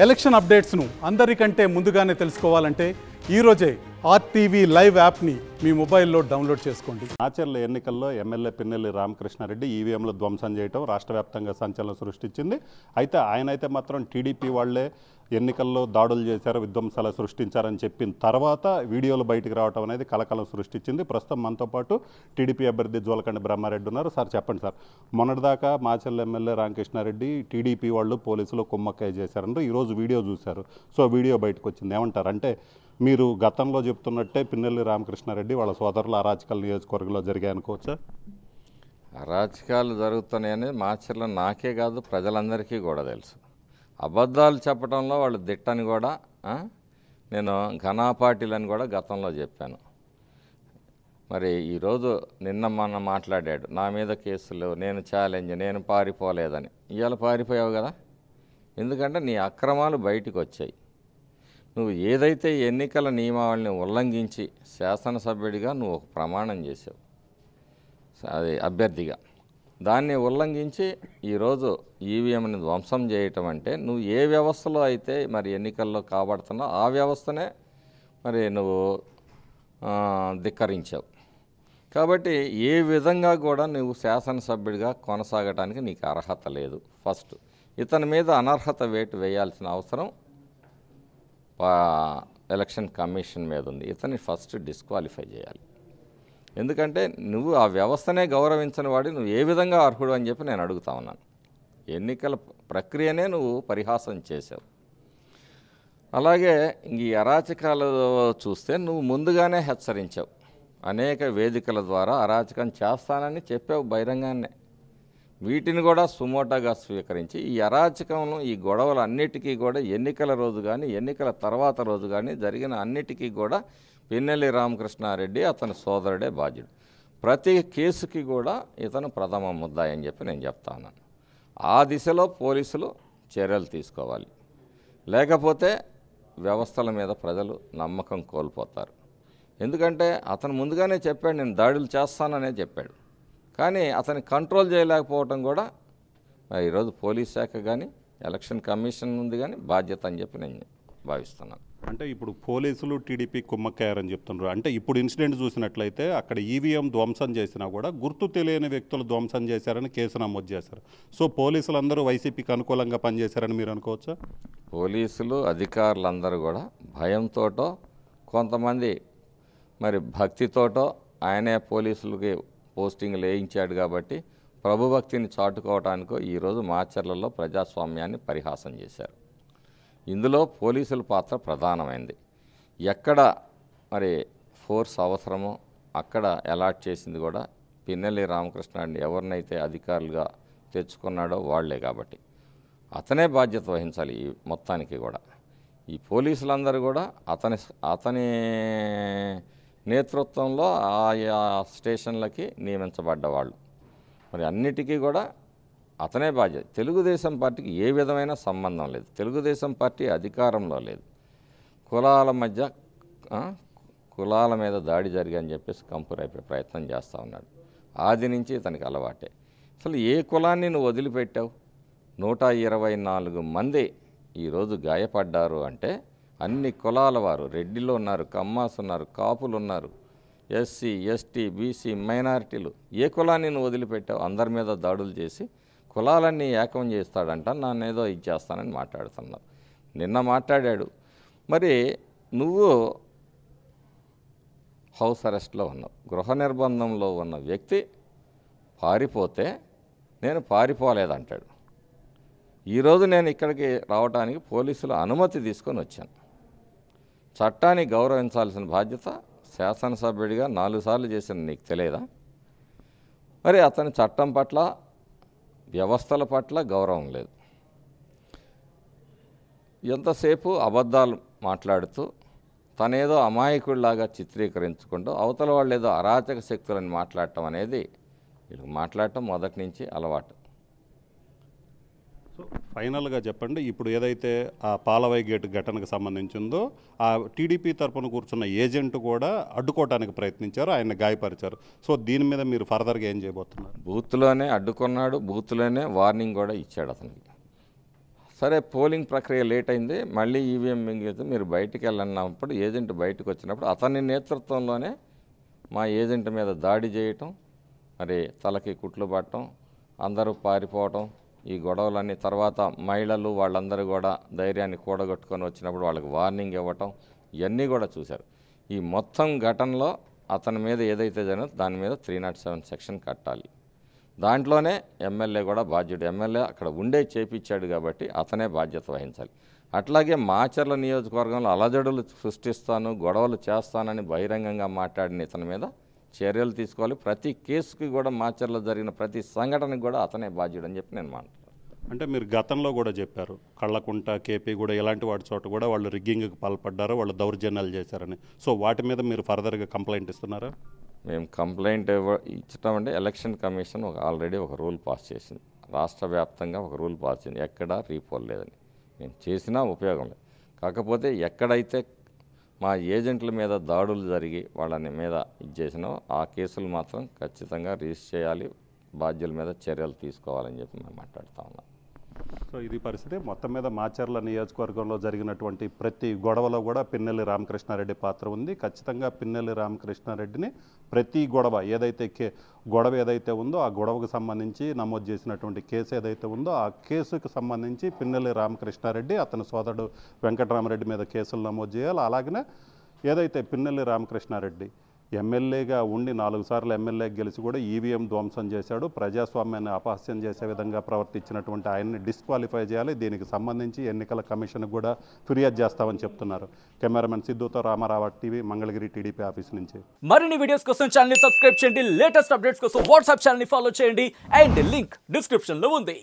Election అప్డేట్స్ను అందరికంటే ముందుగానే తెలుసుకోవాలంటే ఈరోజే ఆర్టీవీ లైవ్ యాప్ని మీ మొబైల్లో డౌన్లోడ్ చేసుకోండి. ఆచర్ల ఎన్నికల్లో ఎమ్మెల్యే పిన్నెల్లి రామకృష్ణారెడ్డి ఈవీఎంలు ధ్వంసం చేయడం రాష్ట్ర వ్యాప్తంగా సంచలనం సృష్టించింది. అయితే ఆయనైతే మాత్రం టీడీపీ వాళ్లే ఎన్నికల్లో దాడులు చేశారు, విధ్వంసాలు సృష్టించారని చెప్పిన తర్వాత వీడియోలు బయటికి రావడం అనేది కలకలం సృష్టించింది. ప్రస్తుతం మనతో పాటు టీడీపీ అభ్యర్థి జోలకండి బ్రహ్మారెడ్డి ఉన్నారు. సార్ చెప్పండి సార్, మొన్నటిదాకా మాచర్ల ఎమ్మెల్యే రామకృష్ణారెడ్డి టీడీపీ వాళ్ళు పోలీసులు కుమ్మక్కాయ చేశారంటే ఈరోజు వీడియో చూశారు. సో వీడియో బయటకు వచ్చింది, ఏమంటారు? అంటే మీరు గతంలో చెప్తున్నట్టే పిన్నెల్లి రామకృష్ణారెడ్డి వాళ్ళ సోదరుల అరాచకాలు నియోజకవర్గంలో జరిగాయి అనుకోవచ్చా? అరాచకాలు జరుగుతున్నాయని మాచర్ల నాకే కాదు ప్రజలందరికీ కూడా తెలుసు. అబద్ధాలు చెప్పడంలో వాళ్ళు దిట్టని కూడా నేను ఘనాపాటిలని కూడా గతంలో చెప్పాను. మరి ఈరోజు నిన్న మొన్న మాట్లాడాడు, నా మీద కేసులు, నేను ఛాలెంజ్, నేను పారిపోలేదని. ఇవాళ పారిపోయావు కదా, ఎందుకంటే నీ అక్రమాలు బయటికి వచ్చాయి. నువ్వు ఏదైతే ఎన్నికల నియమావళిని ఉల్లంఘించి శాసనసభ్యుడిగా నువ్వు ఒక ప్రమాణం చేసావు, అది అభ్యర్థిగా, దాన్ని ఉల్లంఘించి ఈరోజు ఈవీఎంని ధ్వంసం చేయటం అంటే నువ్వు ఏ వ్యవస్థలో అయితే మరి ఎన్నికల్లో కాబడుతున్నావు ఆ వ్యవస్థనే మరి నువ్వు ధిక్కరించావు. కాబట్టి ఏ విధంగా కూడా నువ్వు శాసనసభ్యుడిగా కొనసాగడానికి నీకు అర్హత లేదు. ఫస్ట్ ఇతని మీద అనర్హత వేటు వేయాల్సిన అవసరం ఎలక్షన్ కమిషన్ మీద ఉంది. ఇతన్ని ఫస్ట్ డిస్క్వాలిఫై చేయాలి. ఎందుకంటే నువ్వు ఆ వ్యవస్థనే గౌరవించని వాడి నువ్వు ఏ విధంగా అర్హుడు అని చెప్పి నేను అడుగుతా ఉన్నాను. ఎన్నికల ప్రక్రియనే నువ్వు పరిహాసం చేసావు. అలాగే ఈ అరాచకాలు చూస్తే నువ్వు ముందుగానే హెచ్చరించావు. అనేక వేదికల ద్వారా అరాచకం చేస్తానని చెప్పావు బహిరంగానే. వీటిని కూడా సుమోటాగా స్వీకరించి ఈ అరాచకంలో ఈ గొడవలు అన్నిటికీ కూడా ఎన్నికల రోజు కానీ ఎన్నికల తర్వాత రోజు కానీ జరిగిన అన్నిటికీ కూడా పిన్నెల్లి రామకృష్ణారెడ్డి అతని సోదరుడే బాధ్యుడు. ప్రతి కేసుకి కూడా ఇతను ప్రథమ ముద్దాయి అని చెప్పి నేను చెప్తా ఉన్నాను. ఆ దిశలో పోలీసులు చర్యలు తీసుకోవాలి, లేకపోతే వ్యవస్థల మీద ప్రజలు నమ్మకం కోల్పోతారు. ఎందుకంటే అతను ముందుగానే చెప్పాడు, నేను దాడులు చేస్తాననే చెప్పాడు. కానీ అతన్ని కంట్రోల్ చేయలేకపోవటం కూడా ఈరోజు పోలీస్ శాఖ కానీ ఎలక్షన్ కమిషన్ ఉంది కానీ బాధ్యత అని చెప్పి నేను భావిస్తున్నాను. అంటే ఇప్పుడు పోలీసులు టీడీపీ కుమ్మక్కారని చెప్తున్నారు. అంటే ఇప్పుడు ఇన్సిడెంట్ చూసినట్లయితే అక్కడ ఈవీఎం ధ్వంసం చేసినా కూడా గుర్తు తెలియని వ్యక్తులు ధ్వంసం చేశారని కేసు నమోదు చేశారు. సో పోలీసులందరూ వైసీపీకి అనుకూలంగా పనిచేశారని మీరు అనుకోవచ్చా? పోలీసులు అధికారులందరూ కూడా భయంతోటో కొంతమంది మరి భక్తితోటో ఆయనే పోలీసులకి పోస్టింగ్లు వేయించాడు కాబట్టి ప్రభుభక్తిని చాటుకోవటానికో ఈరోజు మాచర్లలో ప్రజాస్వామ్యాన్ని పరిహాసం చేశారు. ఇందులో పోలీసుల పాత్ర ప్రధానమైంది. ఎక్కడ మరి ఫోర్స్ అవసరమో అక్కడ అలాట్ చేసింది కూడా పిన్నెల్లి రామకృష్ణారెడ్డి ఎవరినైతే అధికారులుగా తెచ్చుకున్నాడో వాళ్లే. కాబట్టి అతనే బాధ్యత వహించాలి ఈ మొత్తానికి కూడా. ఈ పోలీసులందరూ కూడా అతని నేతృత్వంలో ఆయా స్టేషన్లకి నియమించబడ్డవాళ్ళు. మరి అన్నిటికీ కూడా అతనే బాధ్యత. తెలుగుదేశం పార్టీకి ఏ విధమైన సంబంధం లేదు. తెలుగుదేశం పార్టీ అధికారంలో లేదు. కులాల మధ్య కులాల మీద దాడి జరిగని చెప్పేసి కంపురైపోయే ప్రయత్నం చేస్తూ ఉన్నాడు. ఆది నుంచి ఇతనికి అలవాటే. అసలు ఏ కులాన్ని నువ్వు వదిలిపెట్టావు? 124 మంది ఈరోజు గాయపడ్డారు అంటే అన్ని కులాల వారు, రెడ్డిలో ఉన్నారు, కమ్మాస్ ఉన్నారు, కాపులు ఉన్నారు, ఎస్సీ, ఎస్టీ, బీసీ, మైనారిటీలు. ఏ కులాన్ని నువ్వు వదిలిపెట్టావు? అందరి మీద దాడులు చేసి కులాలన్నీ ఏకం చేస్తాడంట, నన్నేదో ఇచ్చేస్తానని మాట్లాడుతున్నావు. నిన్న మాట్లాడాడు. మరి నువ్వు హౌస్ అరెస్ట్లో ఉన్నావు. గృహ నిర్బంధంలో ఉన్న వ్యక్తి పారిపోతే నేను పారిపోలేదంటాడు. ఈరోజు నేను ఇక్కడికి రావడానికి పోలీసుల అనుమతి తీసుకొని వచ్చాను. చట్టాన్ని గౌరవించాల్సిన బాధ్యత శాసనసభ్యుడిగా 4 సార్లు చేసిన నీకు తెలియదా? మరి అతని చట్టం పట్ల వ్యవస్థల పట్ల గౌరవం లేదు. ఎంతసేపు అబద్ధాలు మాట్లాడుతూ తనేదో అమాయకుడిలాగా చిత్రీకరించుకుంటూ అవతల వాళ్ళు ఏదో అరాచక శక్తులని మాట్లాడటం అనేది వీళ్ళకి మాట్లాడటం మొదటి నుంచి అలవాటు. సో ఫైనల్గా చెప్పండి, ఇప్పుడు ఏదైతే ఆ పాలవాయి గేటు ఘటనకు సంబంధించిందో ఆ టీడీపీ తరఫున కూర్చున్న ఏజెంట్ కూడా అడ్డుకోవడానికి ప్రయత్నించారు, ఆయన గాయపరిచారు. సో దీని మీద మీరు ఫర్దర్గా ఏం చేయబోతున్నారు? బూత్లోనే అడ్డుకున్నాడు, బూత్లోనే వార్నింగ్ కూడా ఇచ్చాడు అతనికి. సరే పోలింగ్ ప్రక్రియ లేట్ అయింది, మళ్ళీ ఈవీఎం మింగితే మీరు బయటికి వెళ్ళినప్పుడు ఏజెంట్ బయటకు వచ్చినప్పుడు అతని నేతృత్వంలోనే మా ఏజెంట్ మీద దాడి చేయటం, మరి తలకి కుట్లు పట్టడం, అందరూ పారిపోవటం, ఈ గొడవలన్నీ తర్వాత మహిళలు వాళ్ళందరూ కూడా ధైర్యాన్ని కూడగట్టుకొని వచ్చినప్పుడు వాళ్ళకి వార్నింగ్ ఇవ్వటం, ఇవన్నీ కూడా చూశారు. ఈ మొత్తం ఘటనలో అతని మీద ఏదైతే జరిగిందో దాని మీద 307 సెక్షన్ కట్టాలి. దాంట్లోనే ఎమ్మెల్యే కూడా బాధ్యుడు. ఎమ్మెల్యే అక్కడ ఉండే చేపించాడు కాబట్టి అతనే బాధ్యత వహించాలి. అట్లాగే మాచర్ల నియోజకవర్గంలో అలజడులు సృష్టిస్తాను, గొడవలు చేస్తానని బహిరంగంగా మాట్లాడిన ఇతని మీద చర్యలు తీసుకోవాలి. ప్రతి కేసుకి కూడా మాచర్లో జరిగిన ప్రతి సంఘటనకు కూడా అతనే బాధ్యుడు అని చెప్పి నేను మాట్లాడుతున్నాను. అంటే మీరు గతంలో కూడా చెప్పారు కళ్ళకుంట, కేపీ కూడా ఇలాంటి వాటి చోట కూడా వాళ్ళు రిగ్గింగ్కి పాల్పడ్డారు, వాళ్ళు దౌర్జన్యాలు చేశారని. సో వాటి మీద మీరు ఫర్దర్గా కంప్లైంట్ ఇస్తున్నారా? మేము కంప్లైంట్ ఇచ్చటం అంటే ఎలక్షన్ కమిషన్ ఆల్రెడీ ఒక రూల్ పాస్ చేసింది, రాష్ట్ర వ్యాప్తంగా ఒక రూల్ పాస్ చేసింది, ఎక్కడా రీపోల్ లేదని. మేము చేసినా ఉపయోగం లేదు. కాకపోతే ఎక్కడైతే మా ఏజెంట్ల మీద దాడులు జరిగి వాళ్ళని మీద ఇది చేసినో ఆ కేసులు మాత్రం ఖచ్చితంగా రిజిస్టర్ చేయాలి, బాధ్యుల మీద చర్యలు తీసుకోవాలని చెప్పి మేము మాట్లాడుతూ ఉన్నాం. సో ఇది పరిస్థితి. మొత్తం మీద మాచర్ల నియోజకవర్గంలో జరిగినటువంటి ప్రతి గొడవలో కూడా పిన్నెల్లి రామకృష్ణారెడ్డి పాత్ర ఉంది. ఖచ్చితంగా పిన్నెల్లి రామకృష్ణారెడ్డిని ప్రతి గొడవ ఏదైతే ఉందో ఆ గొడవకు సంబంధించి నమోదు చేసినటువంటి కేసు ఏదైతే ఉందో ఆ కేసుకు సంబంధించి పిన్నెల్లి రామకృష్ణారెడ్డి అతని సోదరుడు వెంకటరామరెడ్డి మీద కేసులు నమోదు చేయాలి. అలాగనే ఏదైతే పిన్నెల్లి రామకృష్ణారెడ్డి ఎమ్మెల్యేగా ఉండి 4 సార్లు ఎమ్మెల్యేకి గెలిచి కూడా ఈవీఎం ధ్వంసం చేశాడు, ప్రజాస్వామ్యాన్ని అపహాస్యం చేసే విధంగా ప్రవర్తించినటువంటి ఆయన్ని డిస్క్వాలిఫై చేయాలి. దీనికి సంబంధించి ఎన్నికల కమిషన్కి కూడా ఫిర్యాదు చేస్తామని చెప్తున్నారు. కెమెరామెన్ సిద్ధుతో Ramarao TV, Mangalagiri TDP office నుంచి. మరిన్ని వీడియోస్ కోసం ఛానల్ ని సబ్స్క్రైబ్ చేయండి, లేటెస్ట్ అప్డేట్స్ కోసం వాట్సాప్ ఛానల్ ని ఫాలో చేయండి అండ్ లింక్ డిస్క్రిప్షన్ లో ఉంది.